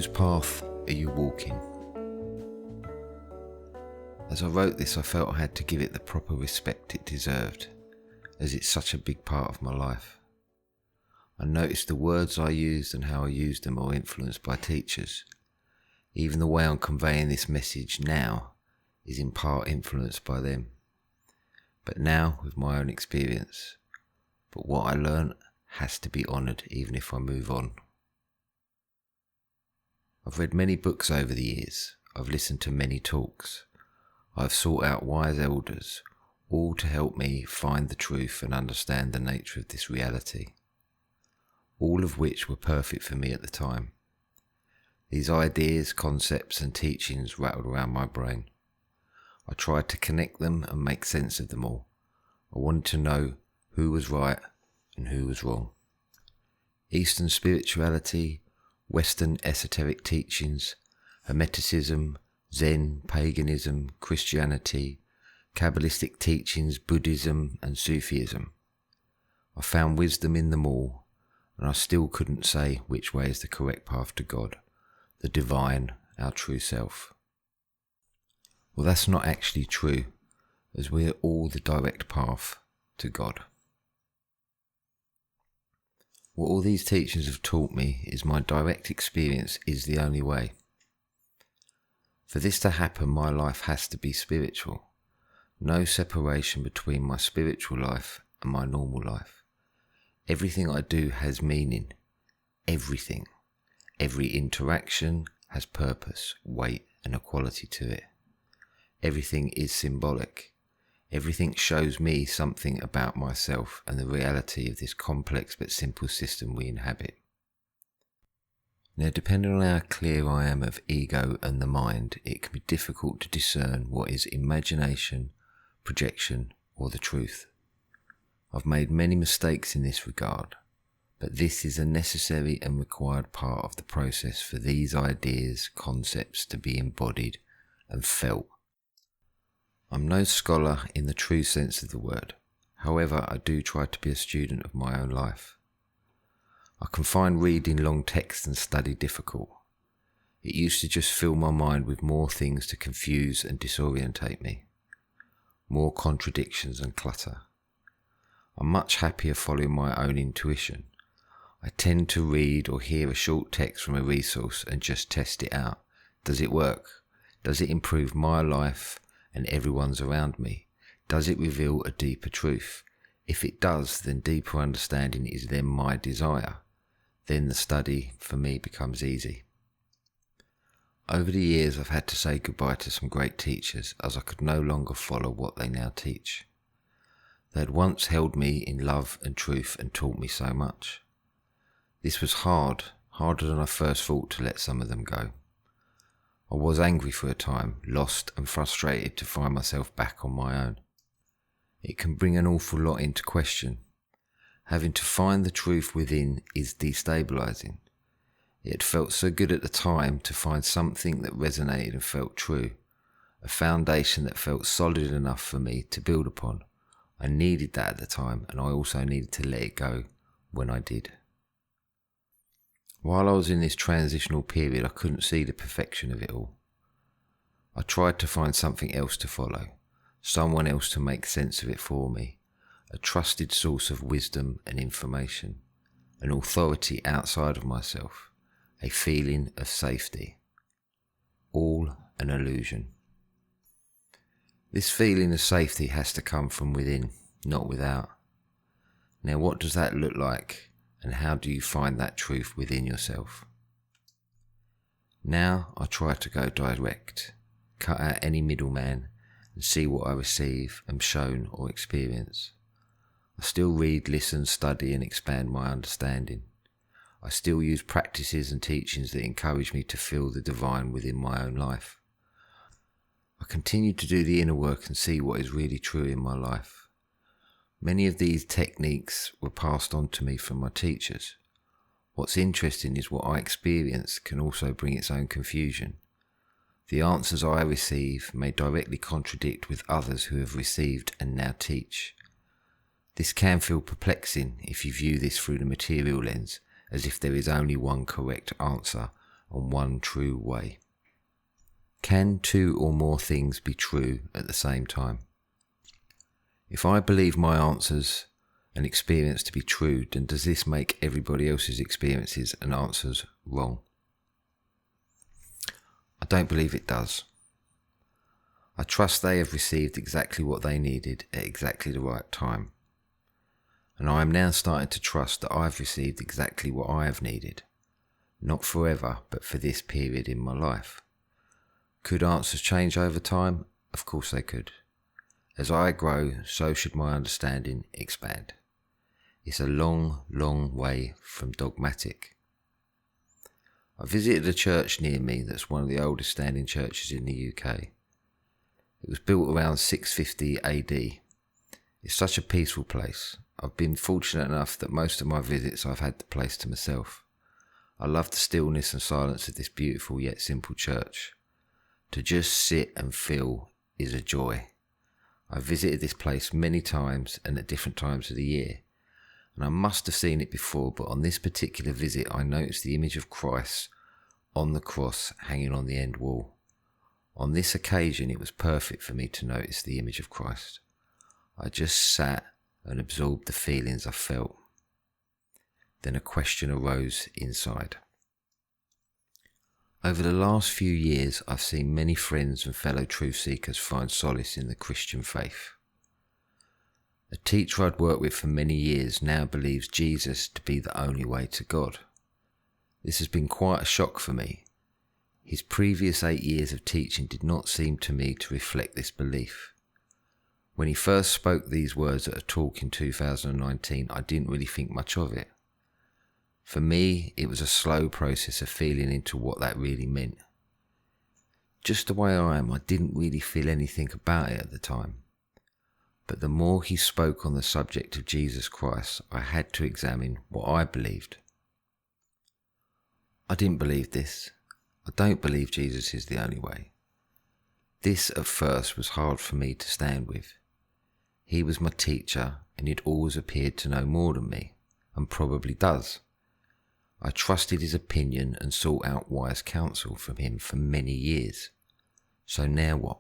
Whose path are you walking? As I wrote this, I felt I had to give it the proper respect it deserved, as it's such a big part of my life. I noticed the words I used and how I used them are influenced by teachers. Even the way I'm conveying this message now is in part influenced by them. But now with my own experience. But what I learnt has to be honoured even if I move on. I've read many books over the years. I've listened to many talks. I've sought out wise elders, all to help me find the truth and understand the nature of this reality. All of which were perfect for me at the time. These ideas, concepts and teachings rattled around my brain. I tried to connect them and make sense of them all. I wanted to know who was right and who was wrong. Eastern spirituality, Western esoteric teachings, Hermeticism, Zen, paganism, Christianity, Kabbalistic teachings, Buddhism and Sufism. I found wisdom in them all, and I still couldn't say which way is the correct path to God, the divine, our true self. Well, that's not actually true, as we're all the direct path to God. What all these teachings have taught me is my direct experience is the only way. For this to happen, my life has to be spiritual. No separation between my spiritual life and my normal life. Everything I do has meaning. Everything. Every interaction has purpose, weight and a quality to it. Everything is symbolic. Everything shows me something about myself and the reality of this complex but simple system we inhabit. Now, depending on how clear I am of ego and the mind, it can be difficult to discern what is imagination, projection, or the truth. I've made many mistakes in this regard, but this is a necessary and required part of the process for these ideas, concepts to be embodied and felt. I'm no scholar in the true sense of the word. However, I do try to be a student of my own life. I can find reading long text and study difficult. It used to just fill my mind with more things to confuse and disorientate me. More contradictions and clutter. I'm much happier following my own intuition. I tend to read or hear a short text from a resource and just test it out. Does it work? Does it improve my life and everyone's around me? Does it reveal a deeper truth? If it does, then deeper understanding is then my desire. Then the study for me becomes easy. Over the years I've had to say goodbye to some great teachers as I could no longer follow what they now teach. They had once held me in love and truth and taught me so much. This was hard, harder than I first thought to let some of them go. I was angry for a time, lost and frustrated to find myself back on my own. It can bring an awful lot into question. Having to find the truth within is destabilising. It had felt so good at the time to find something that resonated and felt true, a foundation that felt solid enough for me to build upon. I needed that at the time, and I also needed to let it go when I did. While I was in this transitional period, I couldn't see the perfection of it all. I tried to find something else to follow, someone else to make sense of it for me, a trusted source of wisdom and information, an authority outside of myself, a feeling of safety. All an illusion. This feeling of safety has to come from within, not without. Now, what does that look like? And how do you find that truth within yourself? Now I try to go direct, cut out any middleman and see what I receive, am shown or experience. I still read, listen, study and expand my understanding. I still use practices and teachings that encourage me to feel the divine within my own life. I continue to do the inner work and see what is really true in my life. Many of these techniques were passed on to me from my teachers. What's interesting is what I experience can also bring its own confusion. The answers I receive may directly contradict with others who have received and now teach. This can feel perplexing if you view this through the material lens, as if there is only one correct answer on one true way. Can two or more things be true at the same time? If I believe my answers and experience to be true, then does this make everybody else's experiences and answers wrong? I don't believe it does. I trust they have received exactly what they needed at exactly the right time. And I am now starting to trust that I've received exactly what I have needed. Not forever, but for this period in my life. Could answers change over time? Of course they could. As I grow, so should my understanding expand. It's a long, long way from dogmatic. I visited a church near me that's one of the oldest standing churches in the UK. It was built around 650 AD. It's such a peaceful place. I've been fortunate enough that most of my visits I've had the place to myself. I love the stillness and silence of this beautiful yet simple church. To just sit and feel is a joy. I've visited this place many times and at different times of the year, and I must have seen it before, but on this particular visit I noticed the image of Christ on the cross hanging on the end wall. On this occasion it was perfect for me to notice the image of Christ. I just sat and absorbed the feelings I felt. Then a question arose inside. Over the last few years, I've seen many friends and fellow truth seekers find solace in the Christian faith. A teacher I'd worked with for many years now believes Jesus to be the only way to God. This has been quite a shock for me. His previous 8 years of teaching did not seem to me to reflect this belief. When he first spoke these words at a talk in 2019, I didn't really think much of it. For me, it was a slow process of feeling into what that really meant. Just the way I am, I didn't really feel anything about it at the time. But the more he spoke on the subject of Jesus Christ, I had to examine what I believed. I didn't believe this. I don't believe Jesus is the only way. This at first was hard for me to stand with. He was my teacher and he'd always appeared to know more than me, and probably does. I trusted his opinion and sought out wise counsel from him for many years. So now what?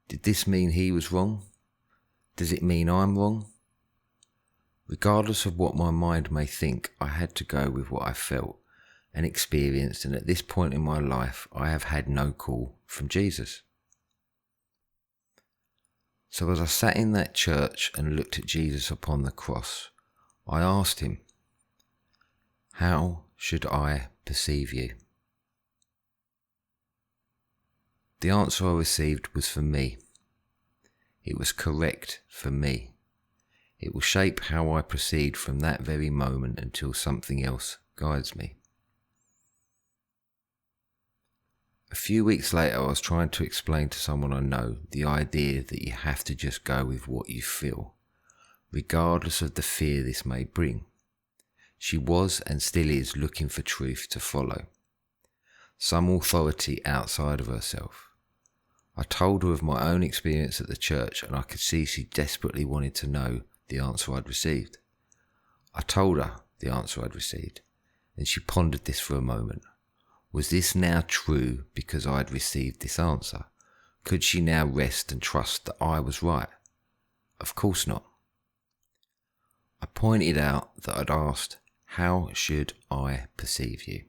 Did this mean he was wrong? Does it mean I'm wrong? Regardless of what my mind may think, I had to go with what I felt and experienced, and at this point in my life, I have had no call from Jesus. So as I sat in that church and looked at Jesus upon the cross, I asked him, how should I perceive you? The answer I received was for me. It was correct for me. It will shape how I proceed from that very moment until something else guides me. A few weeks later, I was trying to explain to someone I know the idea that you have to just go with what you feel, regardless of the fear this may bring. She was and still is looking for truth to follow, some authority outside of herself. I told her of my own experience at the church, and I could see she desperately wanted to know the answer I'd received. I told her the answer I'd received, and she pondered this for a moment. Was this now true because I had received this answer? Could she now rest and trust that I was right? Of course not. I pointed out that I'd asked, how should I perceive you?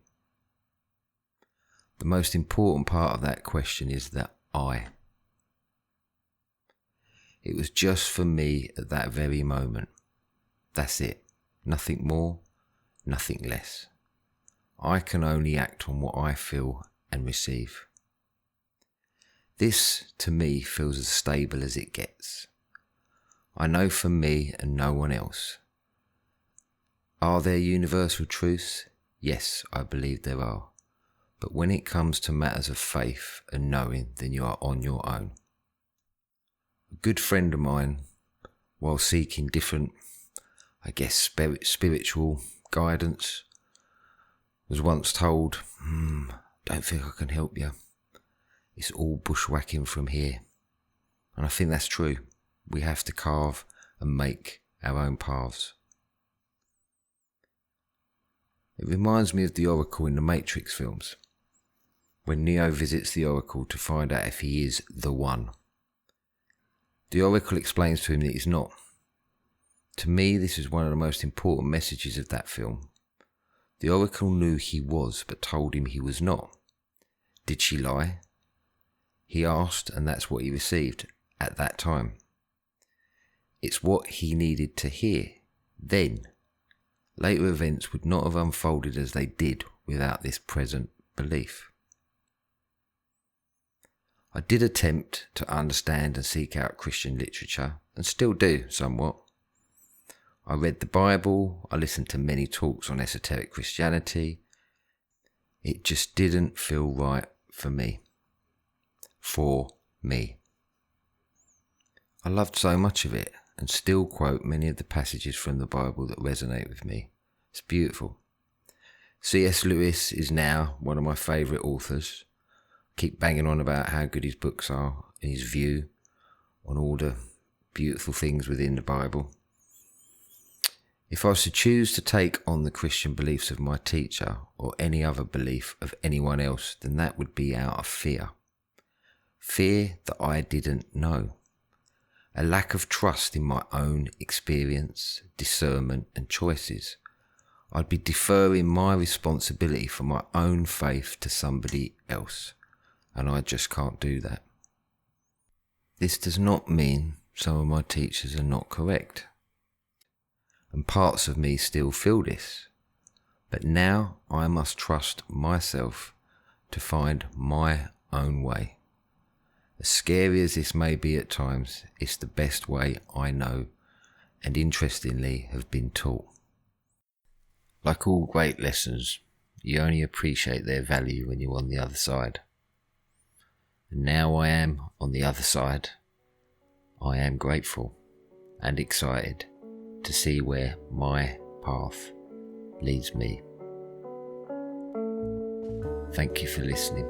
The most important part of that question is that I. It was just for me at that very moment. That's it. Nothing more, nothing less. I can only act on what I feel and receive. This, to me, feels as stable as it gets. I know for me and no one else. Are there universal truths? Yes, I believe there are. But when it comes to matters of faith and knowing, then you are on your own. A good friend of mine, while seeking different, spiritual guidance, was once told, don't think I can help you. It's all bushwhacking from here. And I think that's true. We have to carve and make our own paths. It reminds me of the Oracle in the Matrix films, when Neo visits the Oracle to find out if he is the One. The Oracle explains to him that he's not. To me, this is one of the most important messages of that film. The Oracle knew he was, but told him he was not. Did she lie? He asked, and that's what he received at that time. It's what he needed to hear then. Later events would not have unfolded as they did without this present belief. I did attempt to understand and seek out Christian literature, and still do somewhat. I read the Bible, I listened to many talks on esoteric Christianity. It just didn't feel right for me. For me. I loved so much of it, and still quote many of the passages from the Bible that resonate with me. It's beautiful. C.S. Lewis is now one of my favourite authors. I keep banging on about how good his books are and his view on all the beautiful things within the Bible. If I was to choose to take on the Christian beliefs of my teacher or any other belief of anyone else, then that would be out of fear. Fear that I didn't know. A lack of trust in my own experience, discernment and choices. I'd be deferring my responsibility for my own faith to somebody else, and I just can't do that. This does not mean some of my teachers are not correct, and parts of me still feel this, but now I must trust myself to find my own way. As scary as this may be at times, it's the best way I know and interestingly have been taught. Like all great lessons, you only appreciate their value when you're on the other side. And now I am on the other side. I am grateful and excited to see where my path leads me. Thank you for listening.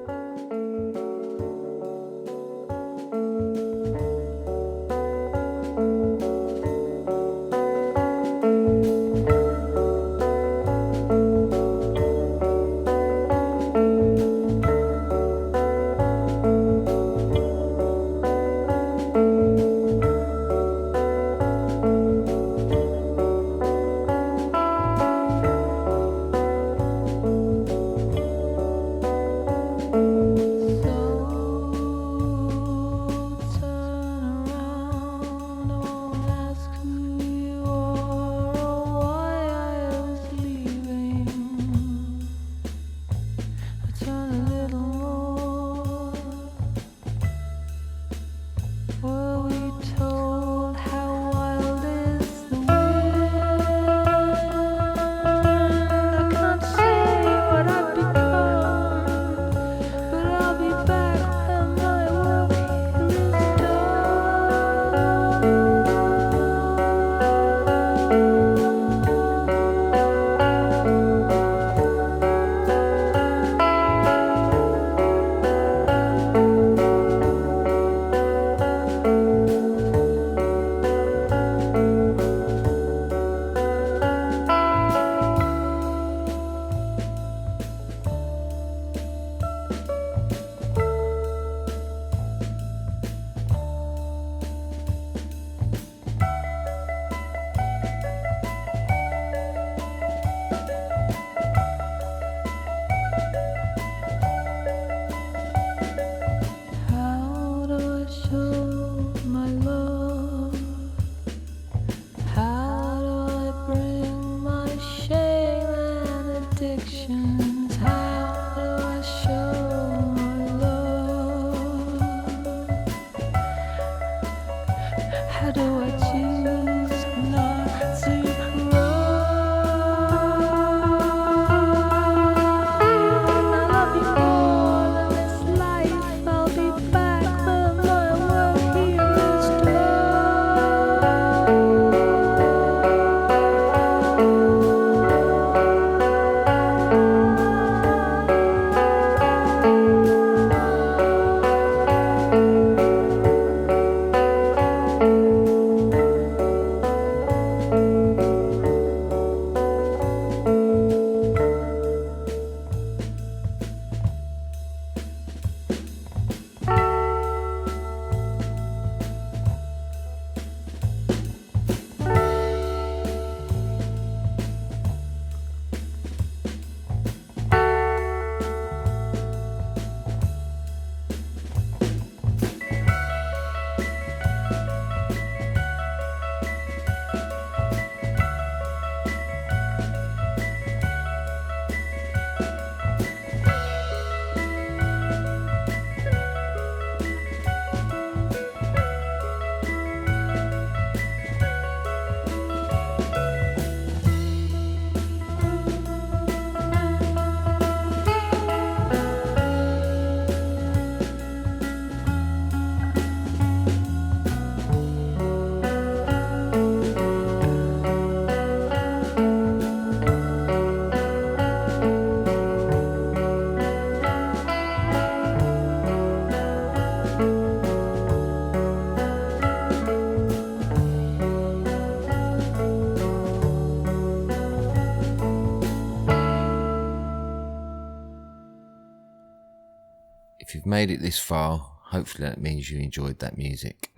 If you've made it this far, hopefully that means you enjoyed that music.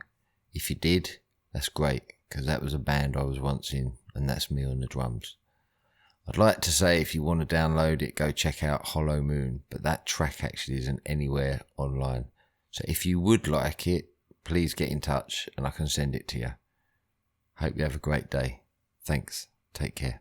If you did, that's great, because that was a band I was once in, and that's me on the drums. I'd like to say if you want to download it, go check out Hollow Moon, but that track actually isn't anywhere online. So if you would like it, please get in touch and I can send it to you. Hope you have a great day. Thanks. Take care.